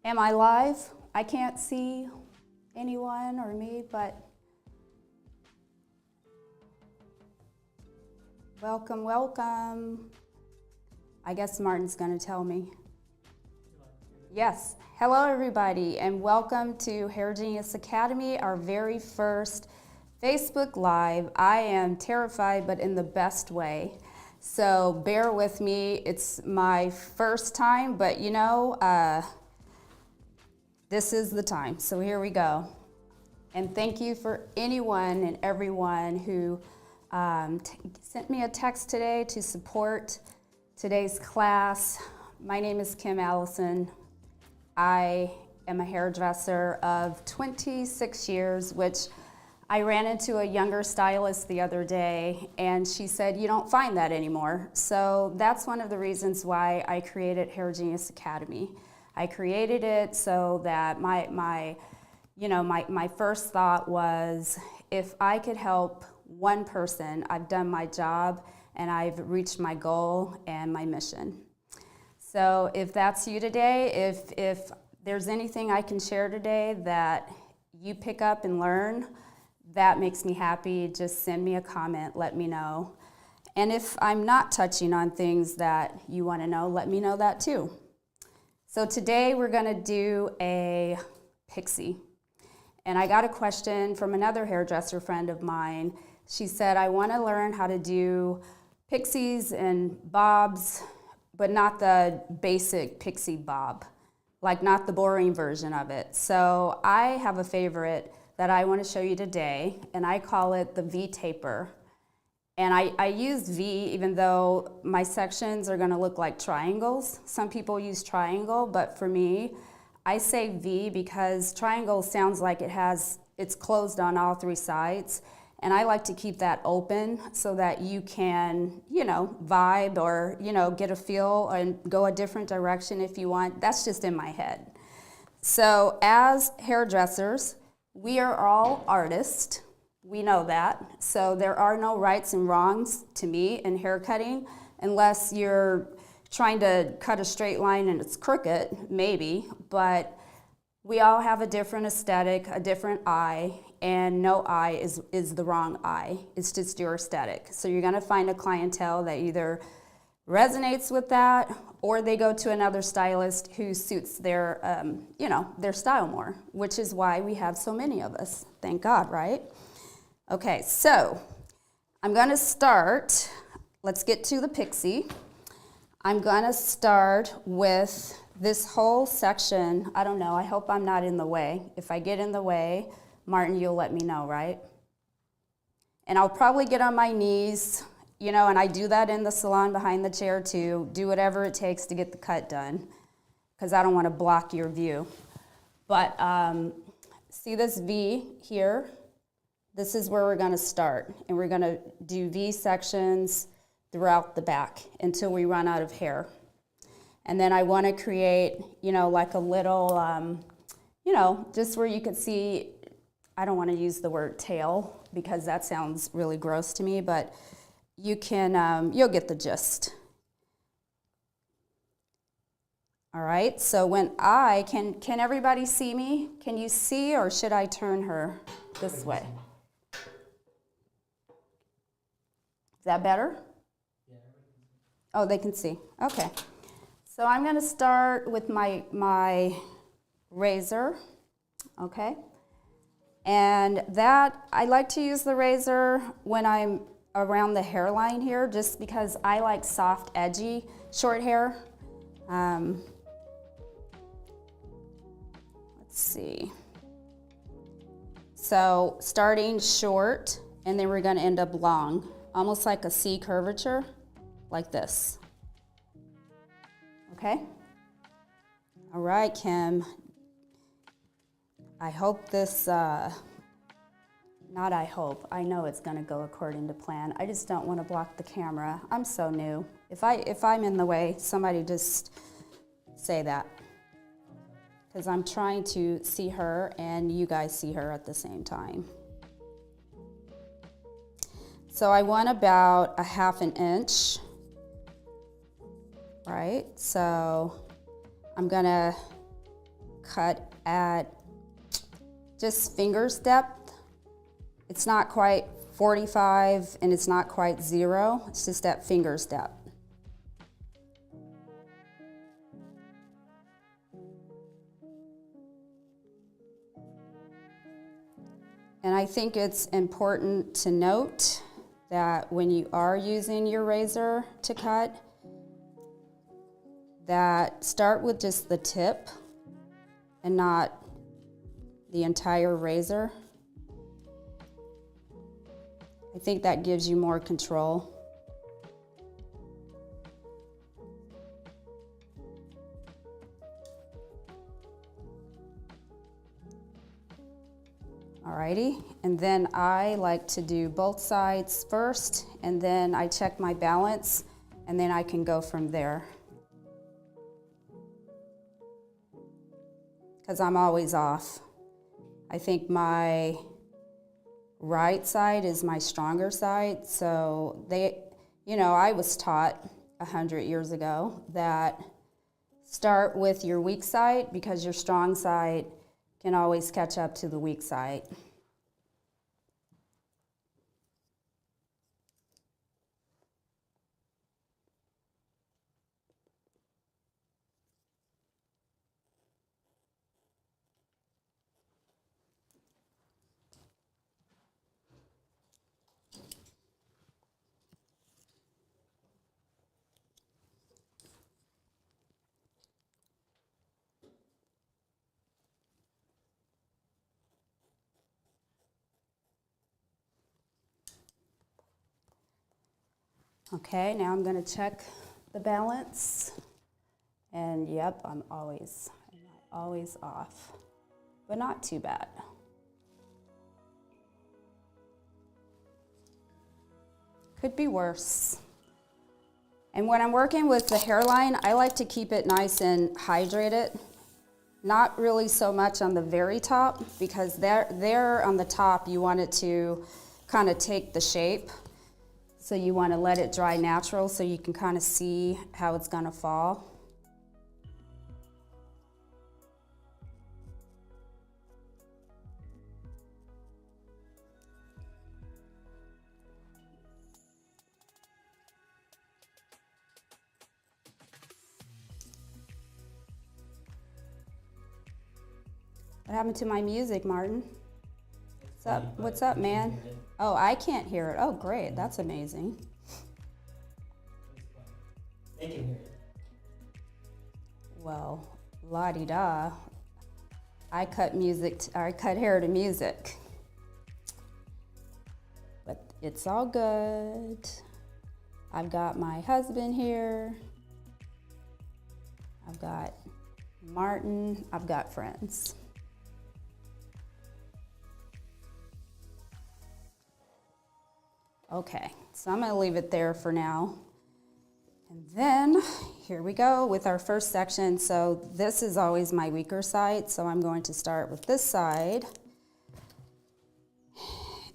Am I live? I can't see anyone or me, but welcome, welcome. I guess Martin's going to tell me. Yes. Hello, everybody, and welcome to Hair Genius Academy, our very first Facebook Live. I am terrified, but in the best way. So bear with me. It's my first time, but you know, this is the time. So here we go. And thank you for anyone and everyone who sent me a text today to support today's class. My name is Kim Allison. I am a hairdresser of 26 years, which I ran into a younger stylist the other day, and she said, you don't find that anymore. So that's one of the reasons why I created Hair Genius Academy. I created it so that my first thought was, if I could help one person, I've done my job and I've reached my goal and my mission. So if that's you today, if there's anything I can share today that you pick up and learn, that makes me happy. Just send me a comment, let me know. And if I'm not touching on things that you want to know, let me know that too. So today we're going to do a Pixie. And I got a question from another hairdresser friend of mine. She said, I want to learn how to do Pixies and bobs, but not the basic Pixie bob, like not the boring version of it. So I have a favorite that I want to show you today, and I call it the V taper. And I use V even though my sections are going to look like triangles. Some people use triangle, but for me, I say V because triangle sounds like it's closed on all three sides. And I like to keep that open so that you can, vibe or, get a feel and go a different direction if you want. That's just in my head. So as hairdressers, we are all artists. We know that. So there are no rights and wrongs to me in hair cutting unless you're trying to cut a straight line and it's crooked, maybe. But we all have a different aesthetic, a different eye. And no eye is the wrong eye. It's just your aesthetic. So you're gonna find a clientele that either resonates with that or they go to another stylist who suits their, their style more, which is why we have so many of us. Thank God, right? Okay, so I'm gonna start, let's get to the Pixie. I'm gonna start with this whole section. I don't know, I hope I'm not in the way. If I get in the way, Martin, you'll let me know, right? And I'll probably get on my knees, and I do that in the salon behind the chair too, do whatever it takes to get the cut done, because I don't want to block your view. But see this V here? This is where we're going to start, and we're going to do V sections throughout the back until we run out of hair. And then I want to create, like a little, just where you can see. I don't want to use the word tail because that sounds really gross to me, but you can, you'll get the gist. All right, so when can everybody see me? Can you see, or should I turn her this way? Is that better? Oh, they can see, okay. So I'm gonna start with my razor, okay? And that, I like to use the razor when I'm around the hairline here, just because I like soft, edgy, short hair. Let's see. So starting short, and then we're gonna end up long, almost like a C curvature, like this. Okay? All right, Kim. I hope this, not I hope, I know it's gonna go according to plan. I just don't wanna block the camera. I'm so new. If I'm in the way, somebody just say that. Because I'm trying to see her and you guys see her at the same time. So I want about 1/2 inch, right? So I'm gonna cut at just finger's depth. It's not quite 45 and it's not quite 0. It's just at finger's depth. And I think it's important to note that when you are using your razor to cut, that start with just the tip and not the entire razor. I think that gives you more control. Alrighty, and then I like to do both sides first, and then I check my balance, and then I can go from there. Because I'm always off. I think my right side is my stronger side, so I was taught 100 years ago that start with your weak side because your strong side can always catch up to the weak side. Okay, now I'm going to check the balance. And yep, I'm always off, but not too bad. Could be worse. And when I'm working with the hairline, I like to keep it nice and hydrated. Not really so much on the very top, because there on the top you want it to kind of take the shape. So you want to let it dry natural so you can kind of see how it's going to fall. What happened to my music, Martin? What's up? What's up, man? Oh, I can't hear it. Oh, great. That's amazing. They can hear it. Well, la-di-da. I cut hair to music. But it's all good. I've got my husband here. I've got Martin. I've got friends. Okay, so I'm going to leave it there for now. And then here we go with our first section. So this is always my weaker side, so I'm going to start with this side.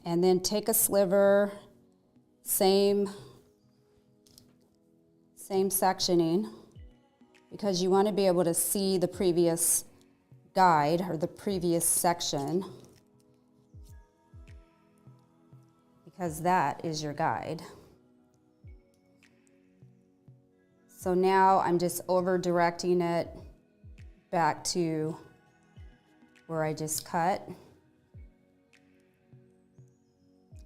And then take a sliver, same sectioning, because you want to be able to see the previous guide or the previous section, because that is your guide. So now I'm just over directing it back to where I just cut.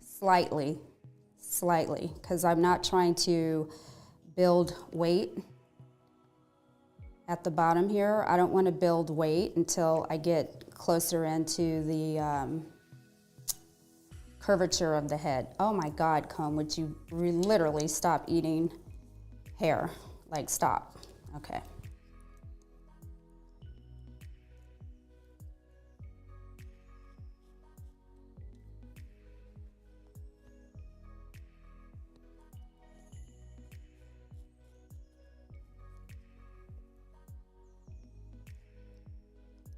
Slightly, because I'm not trying to build weight at the bottom here. I don't want to build weight until I get closer into the curvature of the head. Oh my God, comb, would you literally stop eating hair? Like, stop. Okay.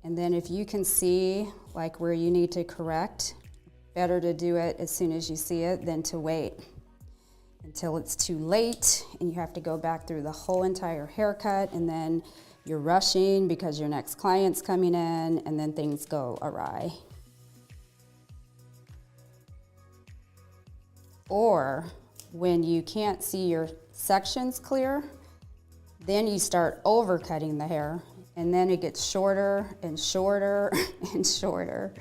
And then if you can see like where you need to correct, better to do it as soon as you see it than to wait until it's too late and you have to go back through the whole entire haircut and then you're rushing because your next client's coming in, and then things go awry. Or when you can't see your sections clear, then you start overcutting the hair, and then it gets shorter and shorter and shorter.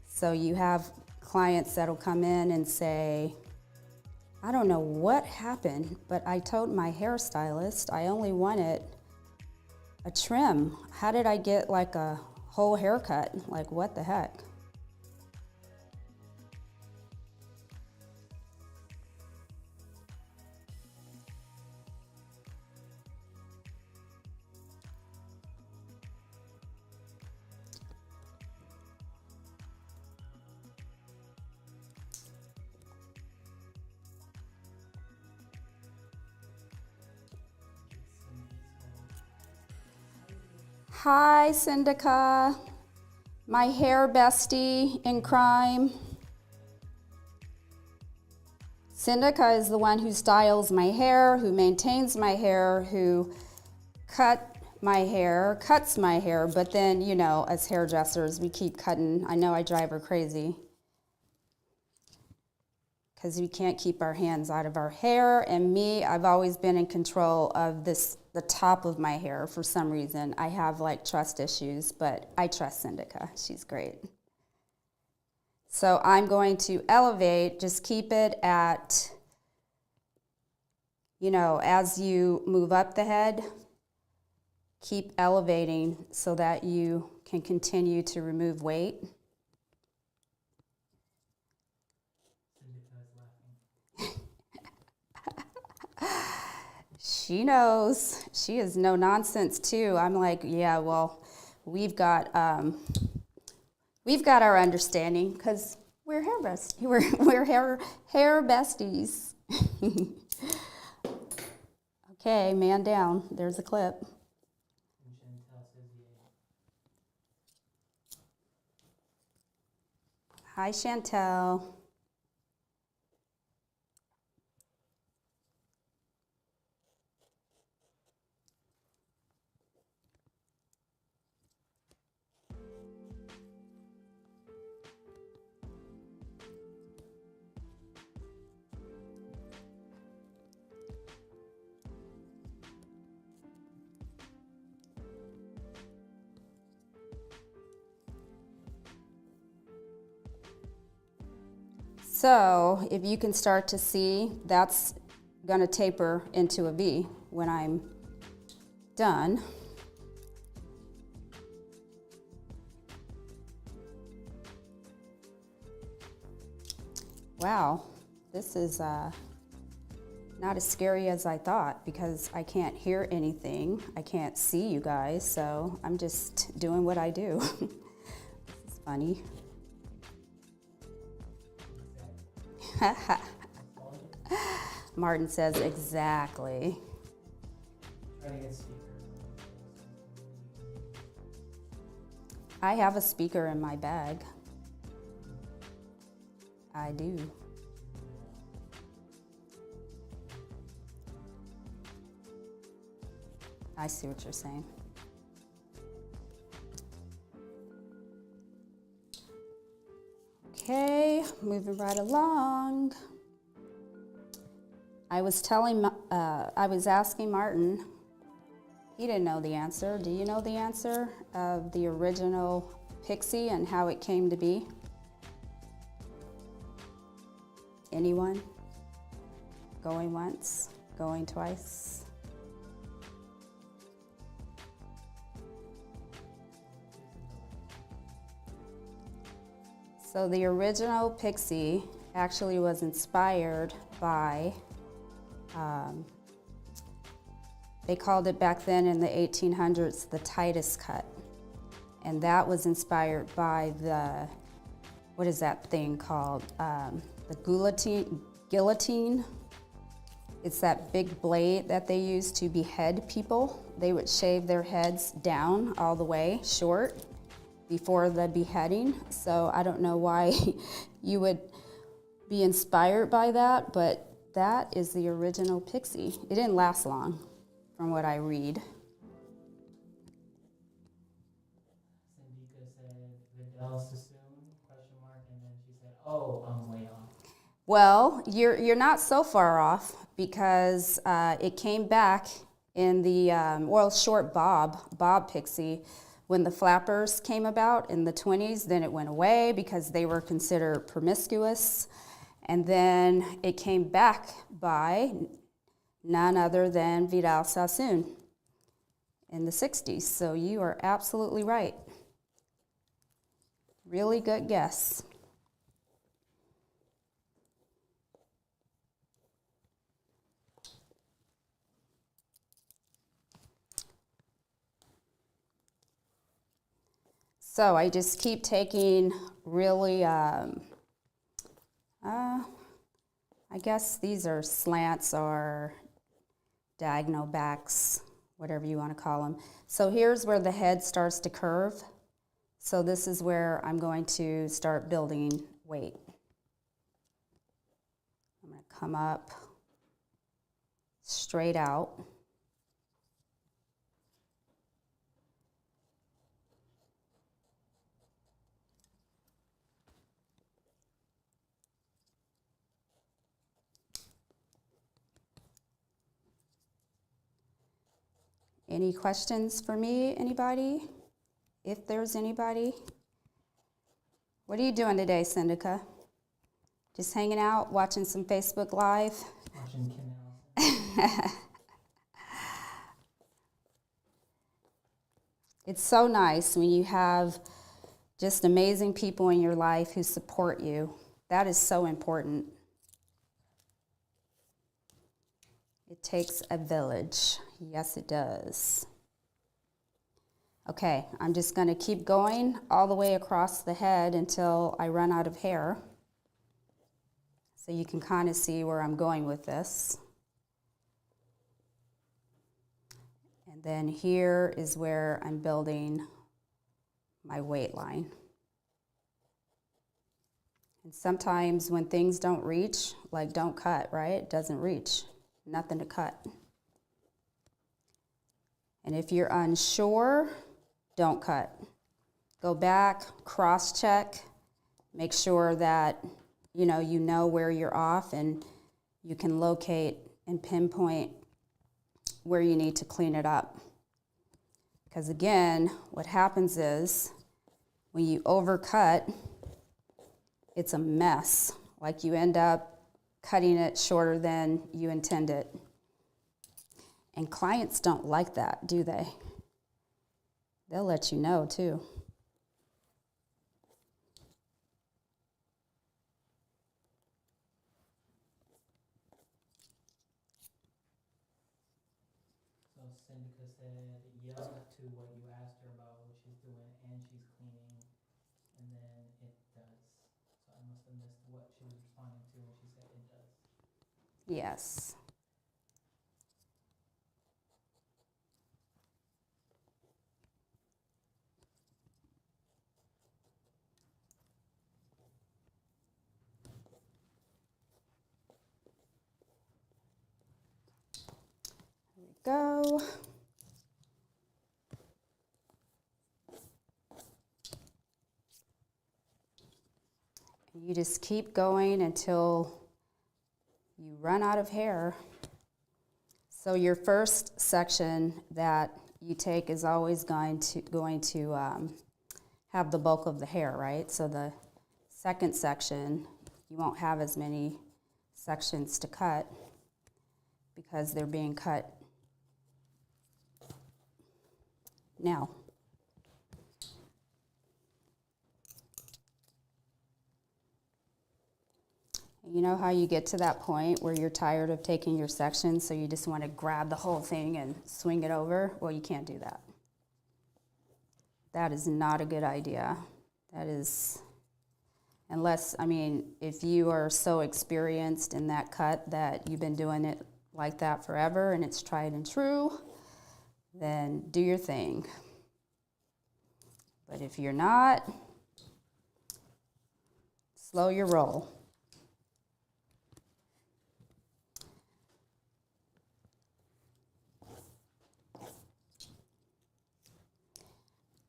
So you have clients that'll come in and say, I don't know what happened, but I told my hairstylist I only wanted a trim. How did I get like a whole haircut? Like, what the heck? Hi, Syndica, my hair bestie in crime. Syndica is the one who styles my hair, who maintains my hair, who cuts my hair, but then, you know, as hairdressers, we keep cutting. I know I drive her crazy because we can't keep our hands out of our hair. And me, I've always been in control of the top of my hair for some reason. I have like trust issues, but I trust Syndica. She's great. So I'm going to elevate, just keep it at, you know, as you move up the head, keep elevating so that you can continue to remove weight. She knows. She is no nonsense too. I'm like, yeah, well, we've got our understanding because we're hair besties. We're hair besties. Okay, man down. There's a clip. Hi, Chantel. So if you can start to see, that's gonna taper into a V when I'm done. Wow, this is not as scary as I thought because I can't hear anything. I can't see you guys, so I'm just doing what I do. This is funny. Martin says exactly. I have a speaker in my bag. I do. I see what you're saying. Okay, moving right along. I was asking Martin, he didn't know the answer. Do you know the answer of the original Pixie and how it came to be? Anyone? Going once, going twice? So the original Pixie actually was inspired by, they called it back then in the 1800s, the Titus cut. And that was inspired by the, what is that thing called? The guillotine. It's that big blade that they used to behead people. They would shave their heads down all the way, short, before the beheading. So I don't know why you would be inspired by that, but that is the original Pixie. It didn't last long, from what I read. Sindika said Vidal Sassoon, question mark, and then she said, oh, I'm way off. Well, you're not so far off because it came back in the, short bob Pixie, when the flappers came about in the 20s. Then it went away because they were considered promiscuous. And then it came back by none other than Vidal Sassoon in the 60s. So you are absolutely right. Really good guess. So I just keep taking really, I guess these are slants or diagonal backs, whatever you want to call them. So here's where the head starts to curve. So this is where I'm going to start building weight. I'm going to come up straight out. Any questions for me, anybody? If there's anybody. What are you doing today, Syndica? Just hanging out, watching some Facebook Live? Watching Canal. It's so nice when you have just amazing people in your life who support you. That is so important. It takes a village. Yes, it does. Okay, I'm just going to keep going all the way across the head until I run out of hair. So you can kind of see where I'm going with this. And then here is where I'm building my weight line. And sometimes when things don't reach, like don't cut, right? It doesn't reach. Nothing to cut. And if you're unsure, don't cut. Go back, cross-check, make sure that you know where you're off, and you can locate and pinpoint where you need to clean it up. Because again, what happens is when you overcut, it's a mess. Like you end up cutting it shorter than you intended. And clients don't like that, do they? They'll let you know too. So Syndica said, yep, to what you asked her about what she's doing, and she's cleaning, and then it does. So I must have missed what she was responding to when she said it does. Yes. There we go. You just keep going until you run out of hair. So your first section that you take is always going to have the bulk of the hair, right? So the second section, you won't have as many sections to cut because they're being cut now. You know how you get to that point where you're tired of taking your section, so you just want to grab the whole thing and swing it over? Well, you can't do that. That is not a good idea. That is, unless, if you are so experienced in that cut that you've been doing it like that forever and it's tried and true, then do your thing. But if you're not, slow your roll.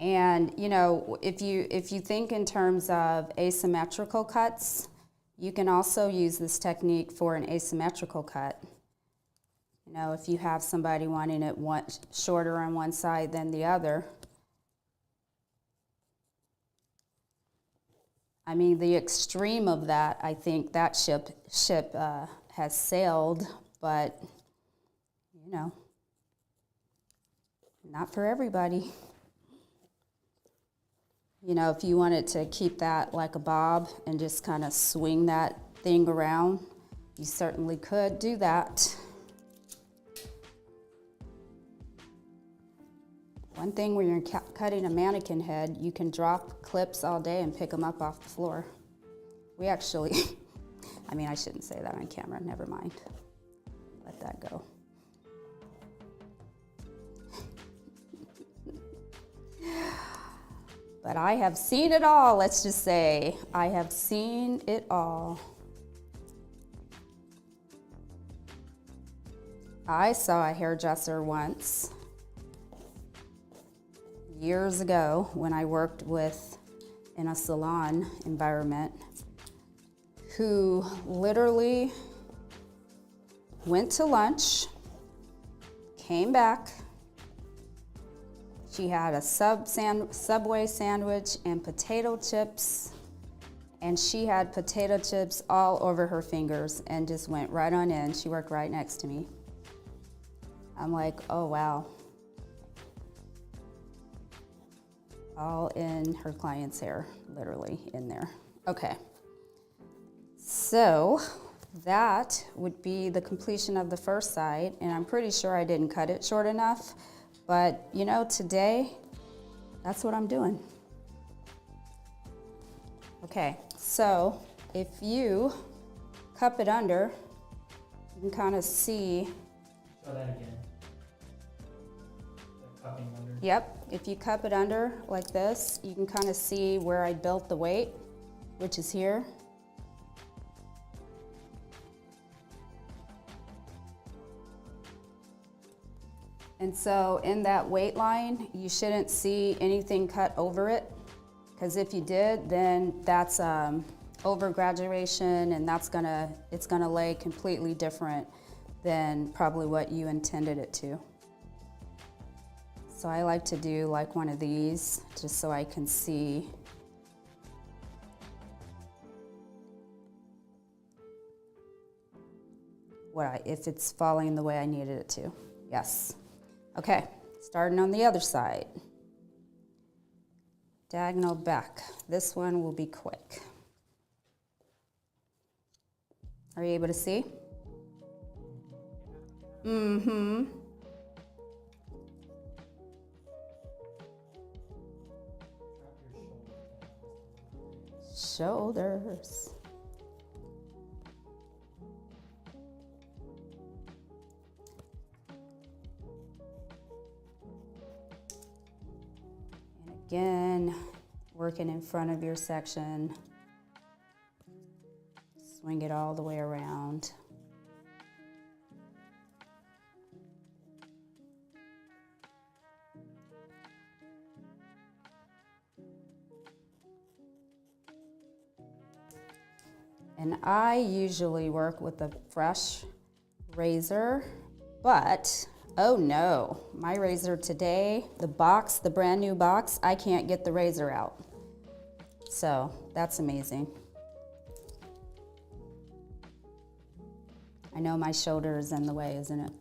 And you know, if you think in terms of asymmetrical cuts, you can also use this technique for an asymmetrical cut. You know, if you have somebody wanting it shorter on one side than the other. I mean, the extreme of that, I think that ship has sailed, but you know, not for everybody. You know, if you wanted to keep that like a bob and just kind of swing that thing around, you certainly could do that. One thing when you're cutting a mannequin head, you can drop clips all day and pick them up off the floor. We actually, I mean, I shouldn't say that on camera, never mind. Let that go. But I have seen it all, let's just say. I have seen it all. I saw a hairdresser once, years ago, when I worked in a salon environment, who literally went to lunch, came back. She had a Subway sandwich and potato chips, and she had potato chips all over her fingers and just went right on in. She worked right next to me. I'm like, oh wow. All in her client's hair, literally in there. Okay, so that would be the completion of the first side, and I'm pretty sure I didn't cut it short enough. But you know, today, that's what I'm doing. Okay, so if you cup it under, you can kind of see. Show that again. The cupping under. Yep, if you cup it under like this, you can kind of see where I built the weight, which is here. And so in that weight line, you shouldn't see anything cut over it, because if you did, then that's over graduation, and it's gonna lay completely different than probably what you intended it to. So I like to do like one of these, just so I can see. If it's falling the way I needed it to. Yes. Okay, starting on the other side. Diagonal back. This one will be quick. Are you able to see? Mm-hmm. Shoulders. Again, working in front of your section. Swing it all the way around. And I usually work with a fresh razor, but oh no, my razor today, the brand new box, I can't get the razor out. So that's amazing. I know my shoulder is in the way, isn't it?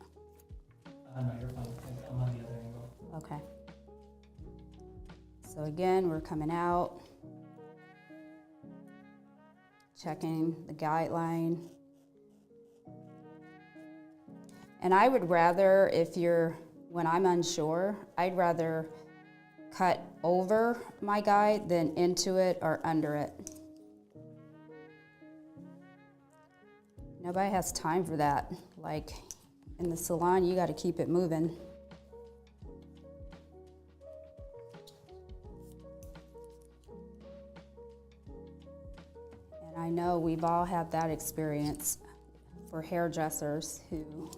No, you're fine. I'm on the other angle. Okay. So again, we're coming out, checking the guideline. And I would rather, when I'm unsure, I'd rather cut over my guide than into it or under it. Nobody has time for that. Like in the salon, you got to keep it moving. And I know we've all had that experience for hairdressers who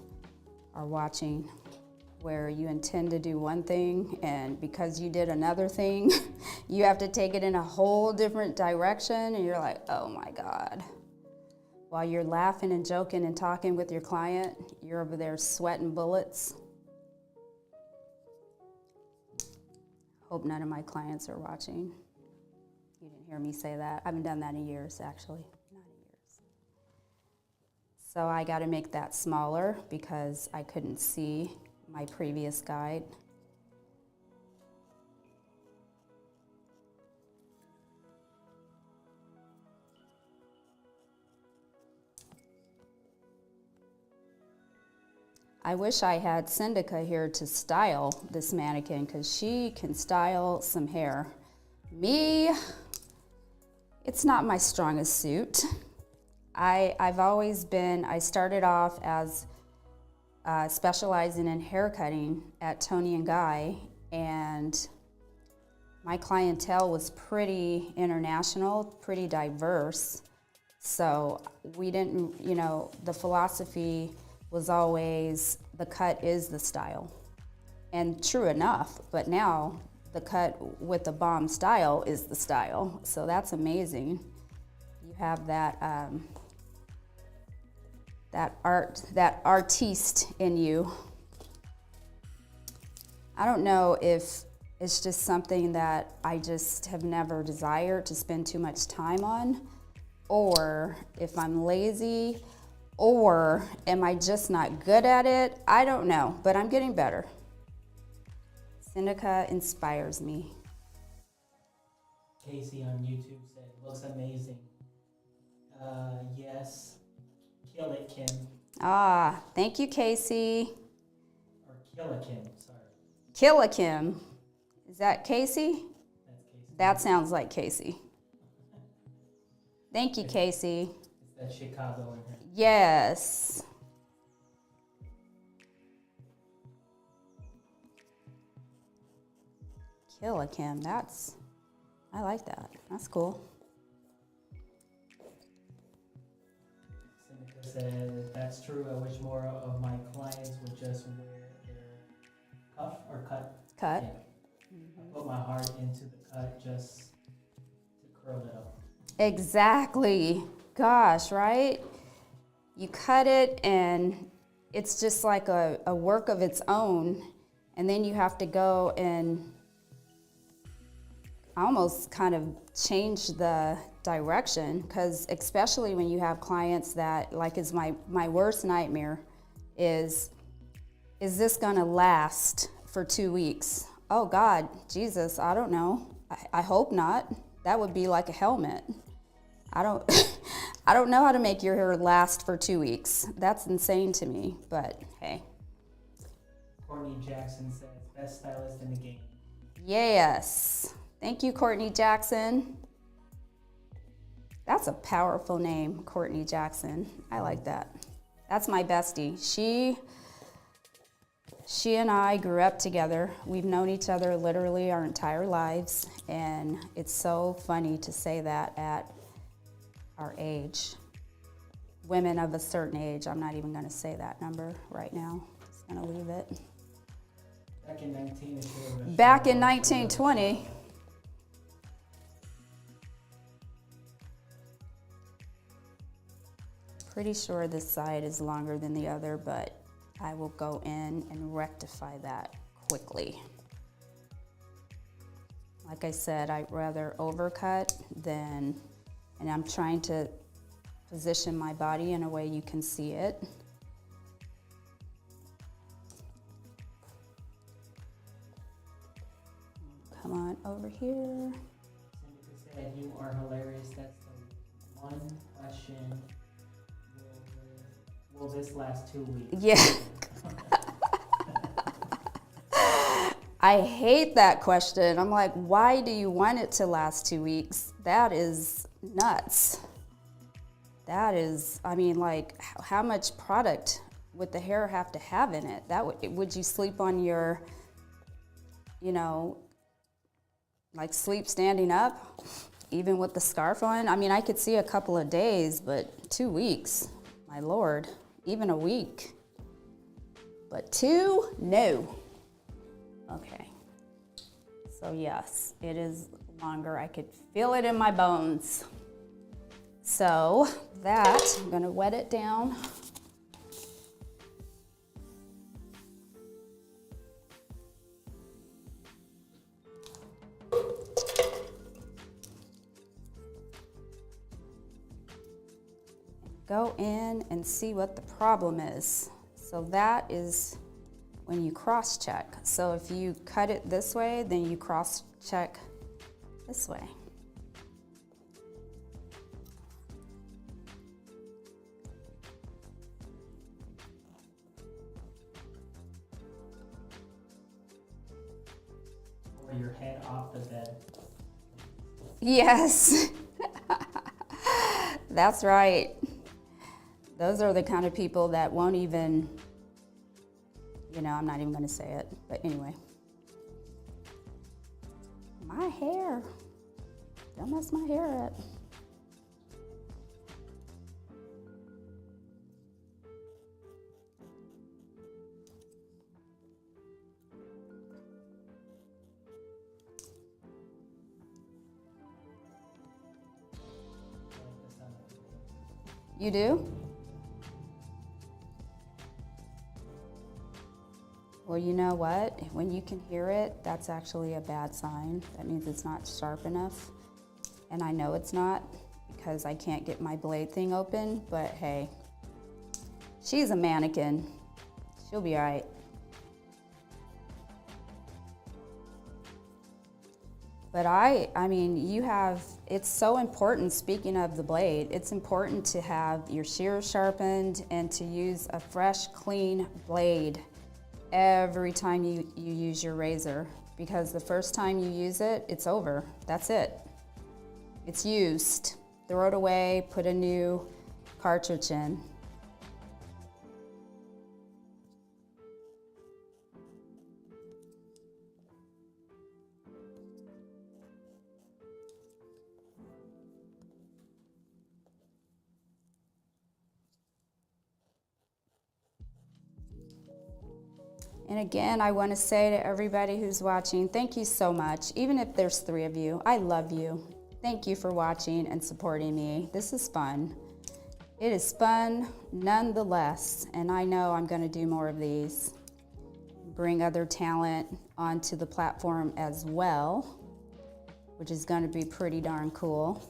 are watching where you intend to do one thing, and because you did another thing, you have to take it in a whole different direction, and you're like, oh my God. While you're laughing and joking and talking with your client, you're over there sweating bullets. Hope none of my clients are watching. You didn't hear me say that. I haven't done that in years, actually. Not in years. So I got to make that smaller because I couldn't see my previous guide. I wish I had Syndica here to style this mannequin because she can style some hair. Me, it's not my strongest suit. I've always been, I started off as specializing in hair cutting at Tony and Guy, and my clientele was pretty international, pretty diverse. So we didn't, you know, the philosophy was always the cut is the style. And true enough, but now the cut with the bomb style is the style. So that's amazing. You have that that artiste in you. I don't know if it's just something that I just have never desired to spend too much time on, or if I'm lazy, or am I just not good at it? I don't know, but I'm getting better. Syndica inspires me. Casey on YouTube said, looks amazing. Yes. Kill it, Kim. Ah, thank you, Casey. Or Killa Kim, sorry. Killa Kim. Is that Casey? That's Casey. That sounds like Casey. Thank you, Casey. It's that Chicago in her. Yes. Killa Kim, I like that. That's cool. Seneca said, that's true. I wish more of my clients would just wear their cuff or cut. Cut. Yeah. I put my heart into the cut just to curl it up. Exactly. Gosh, right? You cut it and it's just like a work of its own, and then you have to go and almost kind of change the direction, because especially when you have clients that, like, is my worst nightmare is this gonna last for 2 weeks? Oh God, Jesus, I don't know. I hope not. That would be like a helmet. I don't know how to make your hair last for 2 weeks. That's insane to me, but hey. Courtney Jackson says, best stylist in the game. Yes. Thank you, Courtney Jackson. That's a powerful name, Courtney Jackson. I like that. That's my bestie. She and I grew up together. We've known each other literally our entire lives, and it's so funny to say that at our age. Women of a certain age, I'm not even gonna say that number right now. Just gonna leave it. Back in 1920. Back in 1920. Pretty sure this side is longer than the other, but I will go in and rectify that quickly. Like I said, I'd rather overcut than, and I'm trying to position my body in a way you can see it. Come on over here. Seneca said, you are hilarious. That's the one question. Will this last 2 weeks? Yeah. I hate that question. I'm like, why do you want it to last 2 weeks? That is nuts. That is, I mean, like, how much product would the hair have to have in it? Would you sleep on your, you know, like sleep standing up, even with the scarf on? I mean, I could see a couple of days, but 2 weeks, my Lord, even a week. but 2, no. Okay, so yes, it is longer. I could feel it in my bones. So that, I'm gonna wet it down. Go in and see what the problem is. So that is when you cross-check. So if you cut it this way, then you cross-check this way. Or your head off the bed. Yes, that's right. Those are the kind of people that won't even, you know, I'm not even gonna say it, but anyway. My hair, don't mess my hair up. You do? Well, you know what? When you can hear it, that's actually a bad sign. That means it's not sharp enough. And I know it's not because I can't get my blade thing open, but hey, she's a mannequin. She'll be all right. But I mean, it's so important, speaking of the blade, it's important to have your shears sharpened and to use a fresh, clean blade every time you use your razor, because the first time you use it, it's over. That's it. It's used. Throw it away, put a new cartridge in. And again, I want to say to everybody who's watching, thank you so much. Even if there's 3 of you, I love you. Thank you for watching and supporting me. This is fun. It is fun nonetheless, and I know I'm going to do more of these. Bring other talent onto the platform as well, which is going to be pretty darn cool.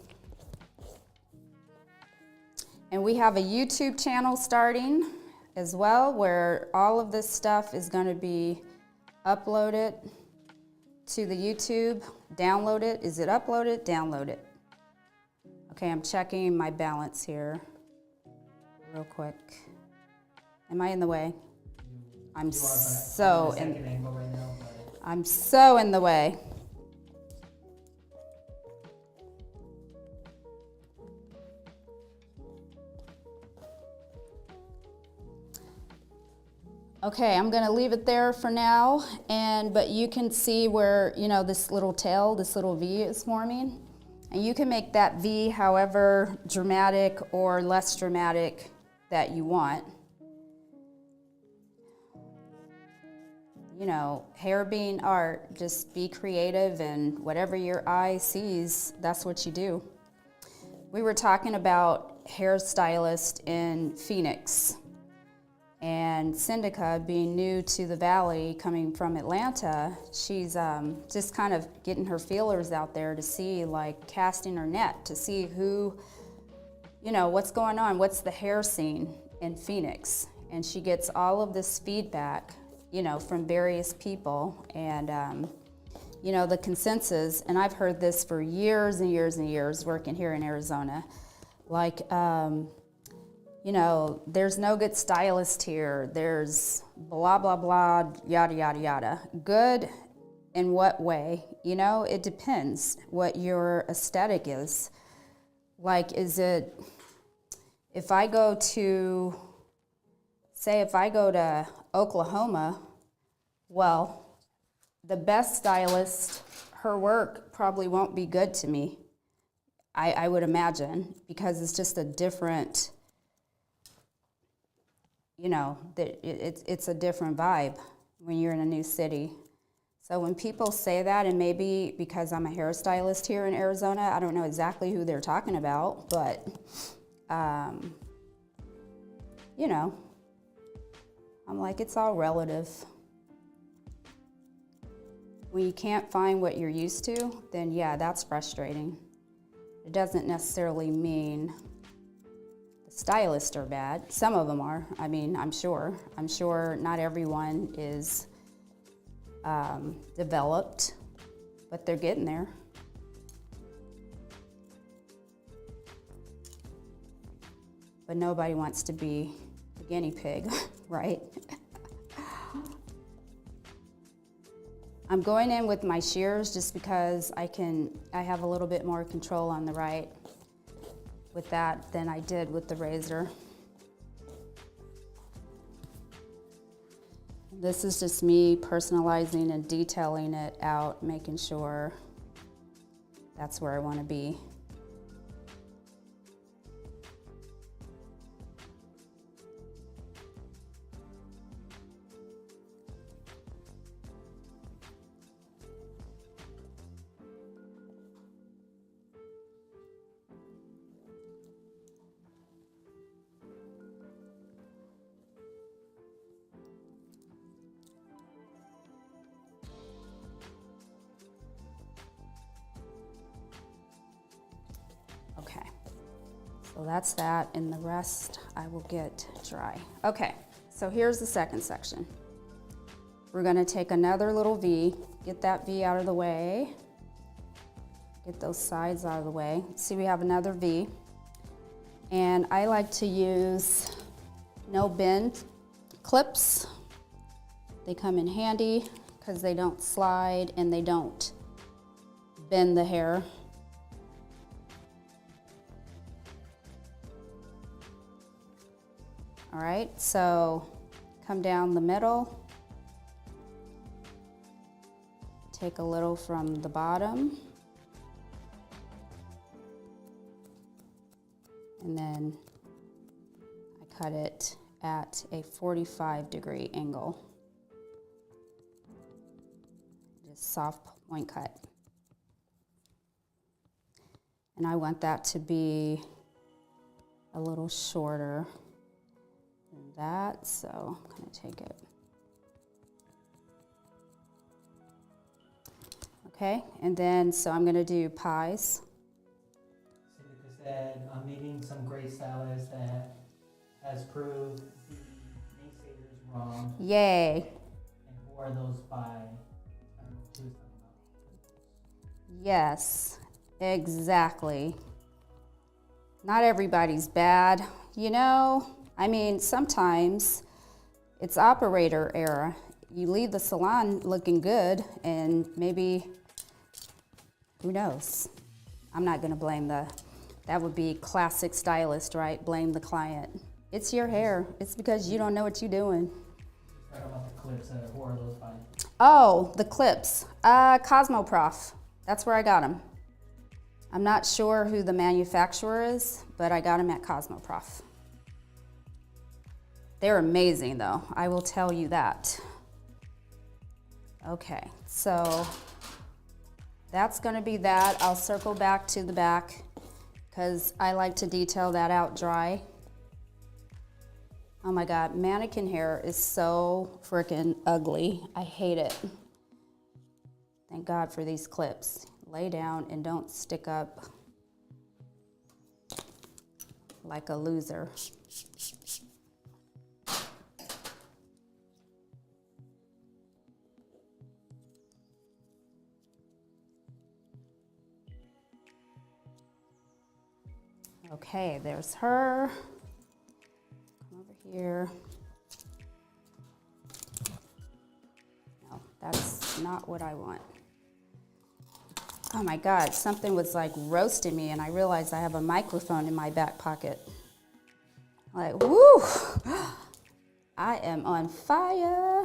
And we have a YouTube channel starting as well, where all of this stuff is going to be uploaded to the YouTube. Download it. Is it uploaded? Download it. Okay, I'm checking my balance here real quick. Am I in the way? I'm so in the way. Okay, I'm gonna leave it there for now, but you can see where, you know, this little tail, this little V is forming. And you can make that V however dramatic or less dramatic that you want. You know, hair being art, just be creative, and whatever your eye sees, that's what you do. We were talking about hairstylist in Phoenix. And Syndica, being new to the Valley, coming from Atlanta, she's just kind of getting her feelers out there to see, like casting her net, to see who, you know, what's going on, what's the hair scene in Phoenix. And she gets all of this feedback, you know, from various people. And, you know, the consensus, and I've heard this for years and years and years working here in Arizona, like, you know, there's no good stylist here. There's blah, blah, blah, yada, yada, yada. Good in what way? You know, it depends what your aesthetic is. Like, is it, if I go to, say if I go to Oklahoma, well, the best stylist, her work probably won't be good to me, I would imagine, because it's just a different you know, it's a different vibe when you're in a new city. So when people say that, and maybe because I'm a hairstylist here in Arizona, I don't know exactly who they're talking about, but, you know, I'm like, it's all relative. When you can't find what you're used to, then yeah, that's frustrating. It doesn't necessarily mean the stylists are bad. Some of them are. I mean, I'm sure not everyone is developed, but they're getting there. But nobody wants to be a guinea pig, right? I'm going in with my shears just because I have a little bit more control on the right with that than I did with the razor. This is just me personalizing and detailing it out, making sure that's where I want to be. Okay, so that's that, and the rest I will get dry. Okay, so here's the second section. We're gonna take another little V, get that V out of the way, get those sides out of the way. See, we have another V, and I like to use no bend clips. They come in handy because they don't slide and they don't bend the hair. All right, so come down the middle, take a little from the bottom, and then I cut it at a 45-degree angle. Just soft point cut. And I want that to be a little shorter than that, so I'm gonna take it. Okay, and then, so I'm gonna do pies. Syndica said, I'm meeting some great stylists that has proved the naysayers wrong. Yay. And who are those by? I don't know what she was talking about. Yes, exactly. Not everybody's bad, you know? I mean, sometimes it's operator error. You leave the salon looking good and maybe, who knows? I'm not gonna blame that would be classic stylist, right? Blame the client. It's your hair. It's because you don't know what you're doing. Talk about the clips, who are those by? Oh, the clips. Cosmoprof. That's where I got them. I'm not sure who the manufacturer is, but I got them at Cosmoprof. They're amazing though, I will tell you that. Okay, so that's gonna be that. I'll circle back to the back because I like to detail that out dry. Oh my God, mannequin hair is so freaking ugly. I hate it. Thank God for these clips. Lay down and don't stick up like a loser. Okay, there's her. Come over here. No, that's not what I want. Oh my God, something was like roasting me and I realized I have a microphone in my back pocket. Like, woo! I am on fire.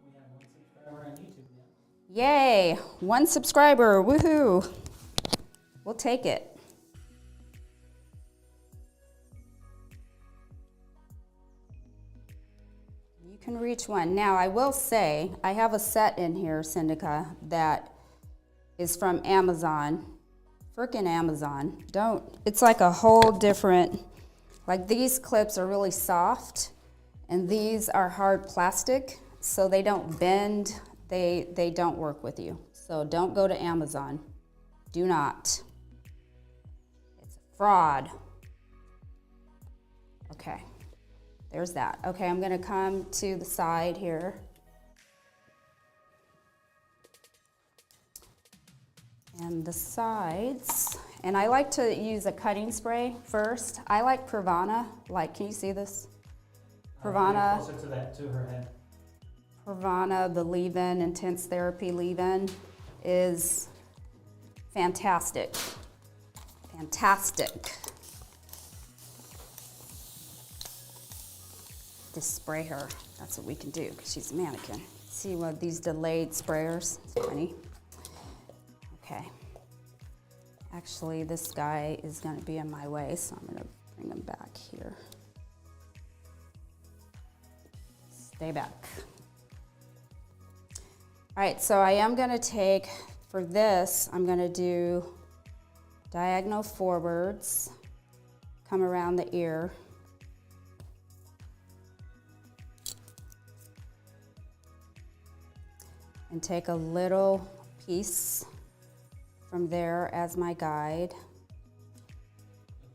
We have 1 subscriber on YouTube now. Yay, 1 subscriber, woohoo. we'll take it. You can reach one. Now, I will say, I have a set in here, Syndica, that is from Amazon. Frickin' Amazon. It's like a whole different, like these clips are really soft, and these are hard plastic, so they don't bend, they don't work with you. So don't go to Amazon. Do not. It's a fraud. Okay, there's that. Okay, I'm gonna come to the side here. And the sides, and I like to use a cutting spray first. I like Pravana, like, can you see this? Pravana. Closer to that, to her head. Pravana, the leave-in, intense therapy leave-in is fantastic. Fantastic. Just spray her. That's what we can do, because she's a mannequin. See what these delayed sprayers, it's funny. Okay. Actually, this guy is gonna be in my way, so I'm gonna bring him back here. Stay back. All right, so I am gonna take, for this, I'm gonna do diagonal forwards, come around the ear. And take a little piece from there as my guide.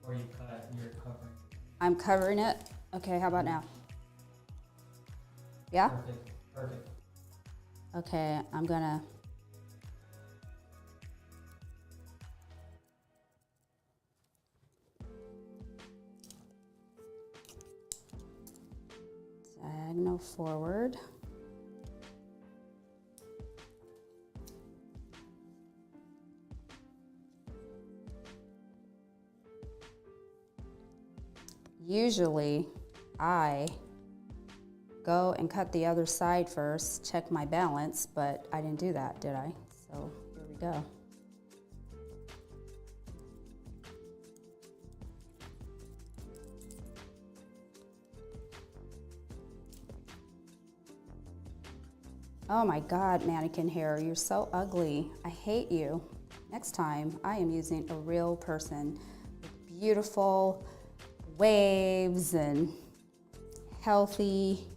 Before you cut, you're covering. I'm covering it. Okay, how about now? Yeah? Perfect, perfect. Okay, I'm gonna. Diagonal forward. Usually, I go and cut the other side first, check my balance, but I didn't do that, did I? So here we go. Oh my God, mannequin hair, you're so ugly. I hate you. Next time, I am using a real person with beautiful waves and healthy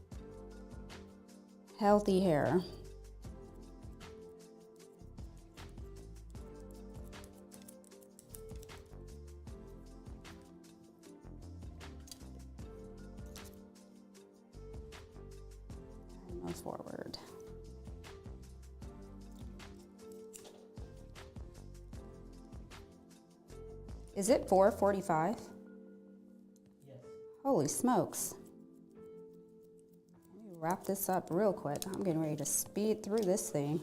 hair. And move forward. Is it 4:45? Yes. Holy smokes. Let me wrap this up real quick. I'm getting ready to speed through this thing.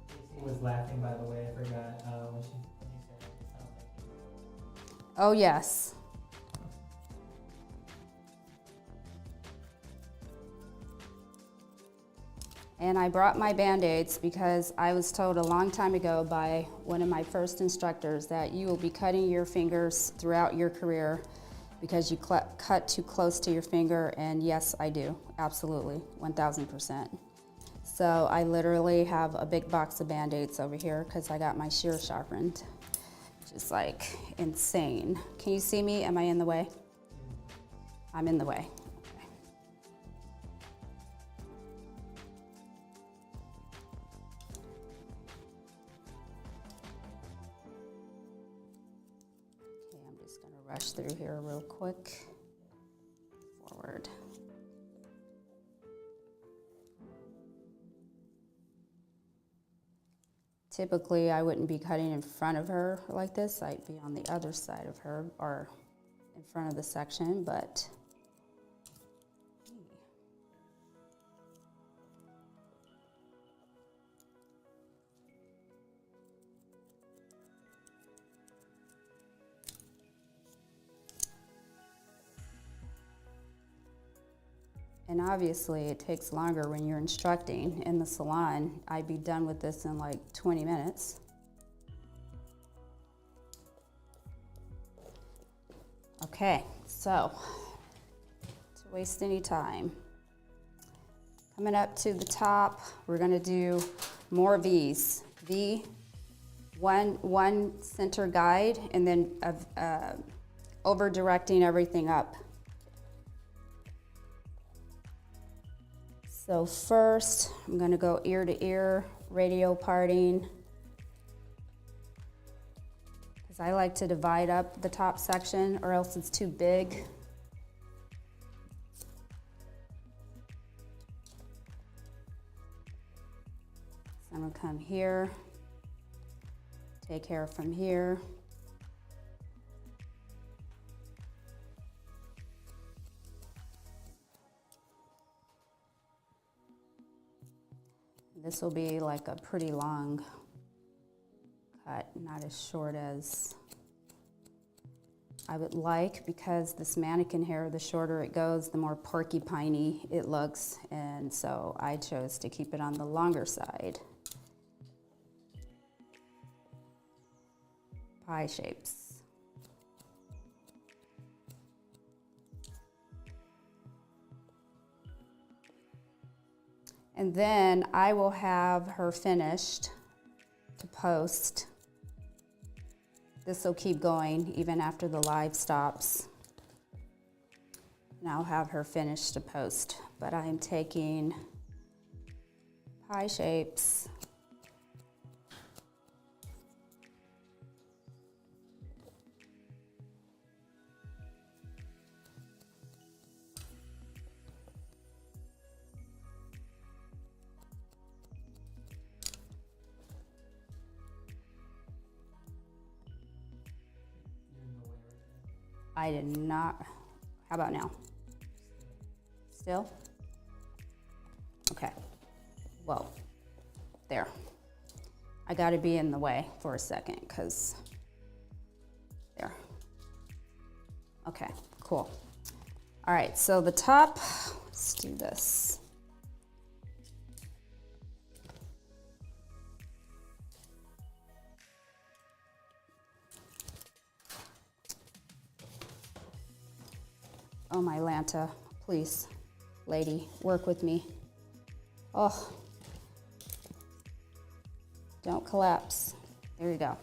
Pixie was laughing, by the way. I forgot when you said it sounds like. Oh, yes. And I brought my Band-Aids because I was told a long time ago by one of my first instructors that you will be cutting your fingers throughout your career because you cut too close to your finger, and yes, I do, absolutely, 1000%. So I literally have a big box of Band-Aids over here because I got my shear sharpened, which is like insane. Can you see me? Am I in the way? I'm in the way. Rush through here real quick. Forward. Typically, I wouldn't be cutting in front of her like this. I'd be on the other side of her or in front of the section, but And obviously it takes longer when you're instructing in the salon. I'd be done with this in like 20 minutes. Okay, so to waste any time, coming up to the top, we're gonna do more V's. V, one center guide, and then over directing everything up. So first, I'm gonna go ear to ear, radial parting, because I like to divide up the top section or else it's too big. So I'm gonna come here, take hair from here. This will be like a pretty long cut, not as short as I would like, because this mannequin hair, the shorter it goes, the more porcupine-y it looks, and so I chose to keep it on the longer side. Pie shapes. And then I will have her finished to post. This will keep going even after the live stops. And I'll have her finished to post. But I'm taking pie shapes. I did not. How about now? Still? Okay. Whoa. There. I got to be in the way for a second because there. Okay, cool. All right, so the top, let's do this. Oh, my Lanta, please, lady, work with me. Oh, don't collapse. There you go.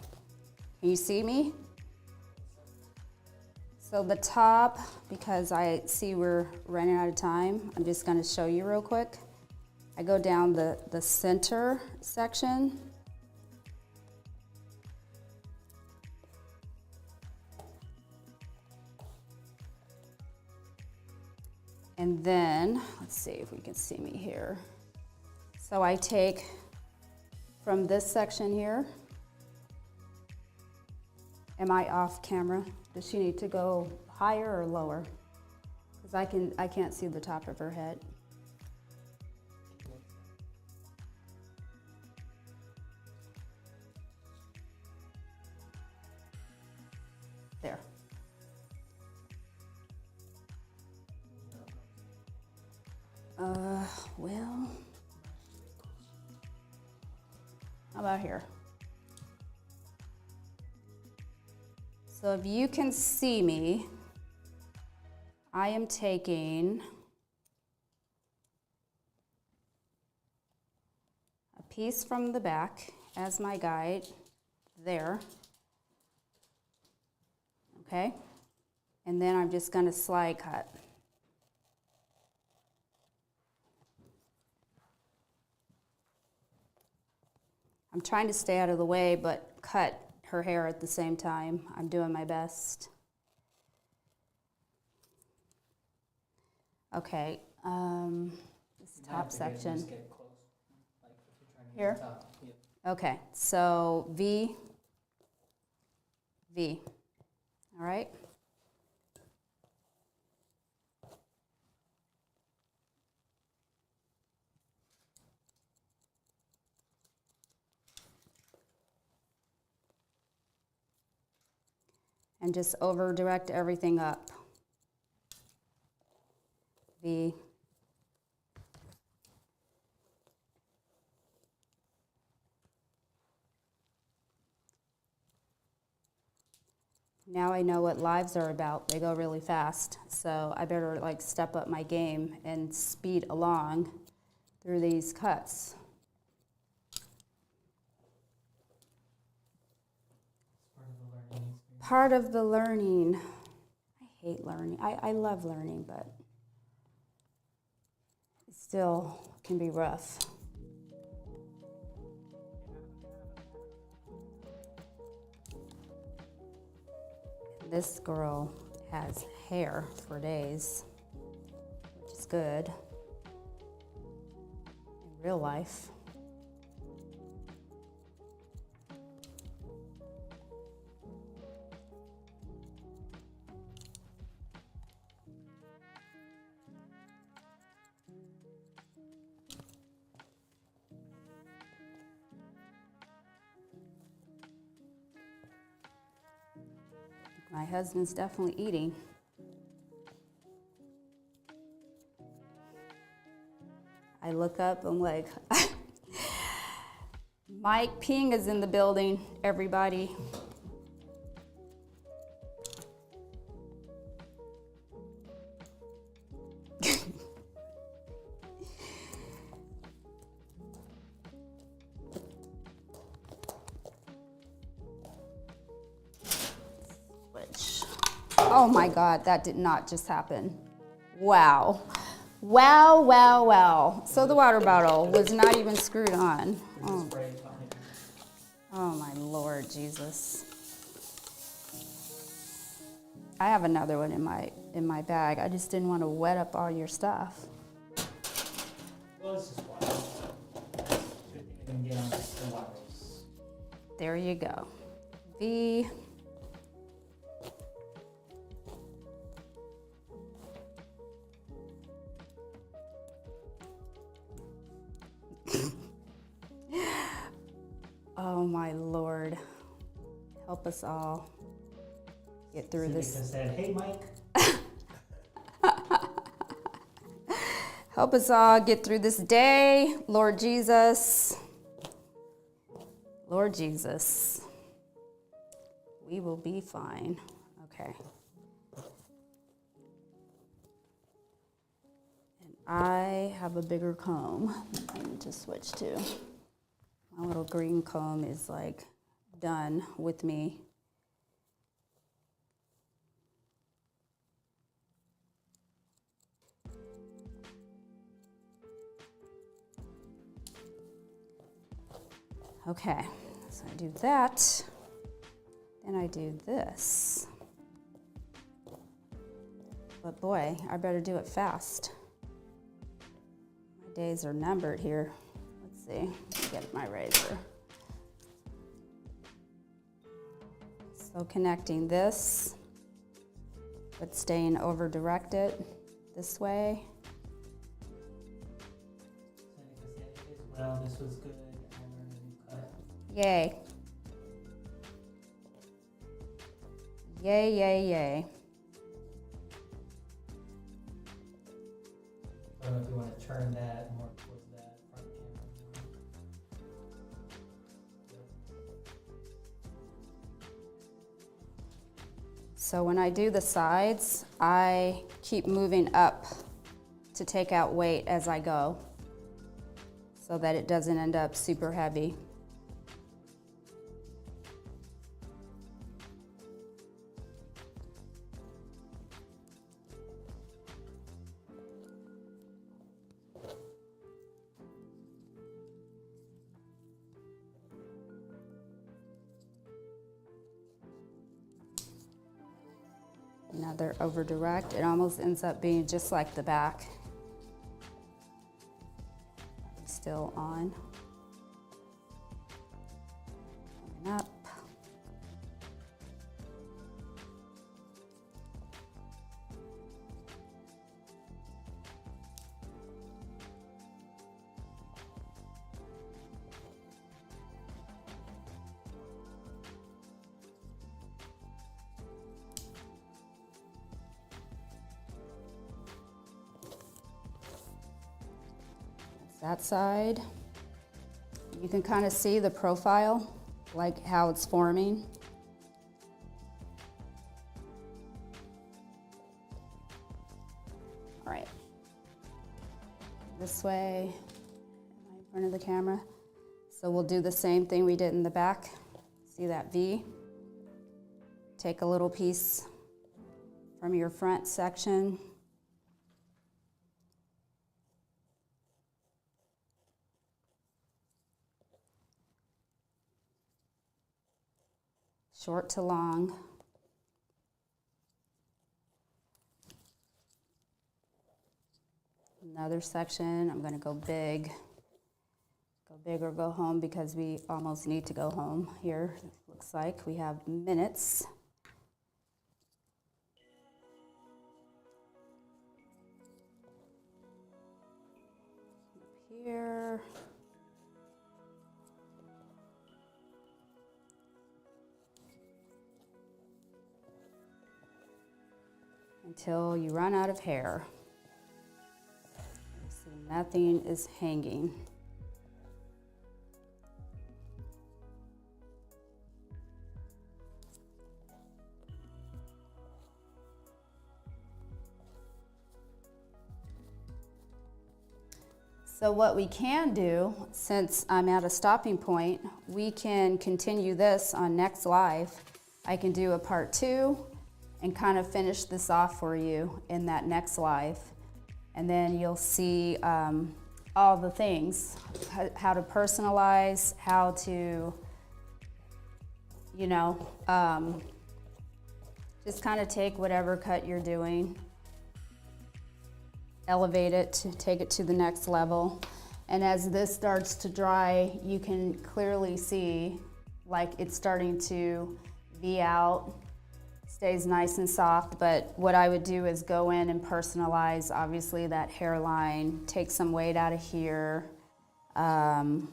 Can you see me? So the top, because I see we're running out of time, I'm just gonna show you real quick. I go down the center section. And then, let's see if we can see me here. So I take from this section here. Am I off camera? Does she need to go higher or lower? Because I can't see the top of her head. There. Well, how about here? So if you can see me, I am taking a piece from the back as my guide there, okay? And then I'm just gonna slide cut. I'm trying to stay out of the way, but cut her hair at the same time. I'm doing my best. Okay, this top section. Get close. Like if you're trying to Here? get the top. Yeah. Okay, so V, V, all right? And just over direct everything up. V, Now I know what lives are about. They go really fast. So I better like step up my game and speed along through these cuts. Part of the learning. I hate learning. I love learning, but it still can be rough. This girl has hair for days, which is good in real life. My husband's definitely eating. I look up, I'm like, Mike Ping is in the building, everybody. Oh my God, that did not just happen. Wow. Wow, wow, wow. So the water bottle was not even screwed on. Oh my Lord Jesus. I have another one in my bag. I just didn't want to wet up all your stuff. Well, it's just water. Good thing you can get on the wires. There you go. V. Oh my Lord, help us all get through this. Said, hey Mike. Help us all get through this day, Lord Jesus. Lord Jesus, we will be fine. Okay. And I have a bigger comb I need to switch to. My little green comb is like done with me. Okay, so I do that, then I do this. But boy, I better do it fast. My days are numbered here. Let's see, let me get my razor. So connecting this, but staying over directed this way. Well, this was good. I learned a new cut. Yay. Yay, yay, yay. I don't know if you want to turn that more towards that front camera. So when I do the sides, I keep moving up to take out weight as I go so that it doesn't end up super heavy. Another over direct, it almost ends up being just like the back. Still on. Coming up. That side, you can kind of see the profile, like how it's forming. right. This way, am I in front of the camera? So we'll do the same thing we did in the back. See that V? Take a little piece from your front section. Short to long. Another section, I'm gonna go big. Go big or go home because we almost need to go home here. Looks like we have minutes. Up here. Until you run out of hair. So nothing is hanging. So what we can do, since I'm at a stopping point, we can continue this on next live. I can do a part 2 and kind of finish this off for you in that next live. And then you'll see all the things, how to personalize, how to, you know, just kind of take whatever cut you're doing, elevate it to take it to the next level. And as this starts to dry, you can clearly see like it's starting to V out, stays nice and soft. But what I would do is go in and personalize, obviously, that hairline, take some weight out of here. Let's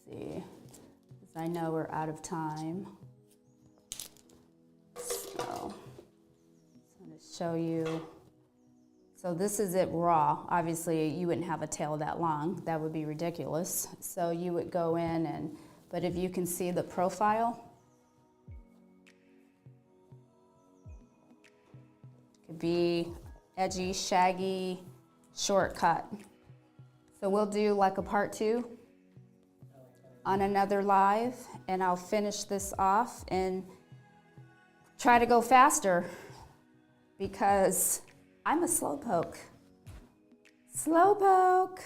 see, because I know we're out of time. So show you. So this is it raw. Obviously you wouldn't have a tail that long. That would be ridiculous. So you would go in and, but if you can see the profile, it could be edgy, shaggy, shortcut. So we'll do like a part 2 on another live, and I'll finish this off and try to go faster, because I'm a slowpoke. Slowpoke.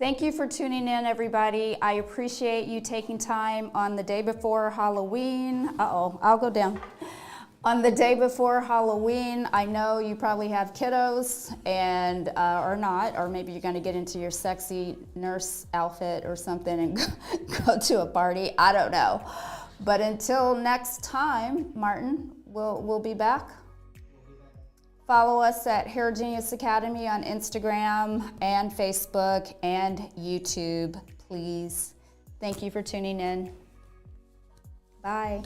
Thank you for tuning in, everybody. I appreciate you taking time on the day before Halloween. I'll go down. On the day before Halloween, I know you probably have kiddos and or not, or maybe you're gonna get into your sexy nurse outfit or something and go to a party. I don't know. But until next time, Martin, we'll be back. Follow us at Hair Genius Academy on Instagram and Facebook and YouTube, please. Thank you for tuning in. Bye.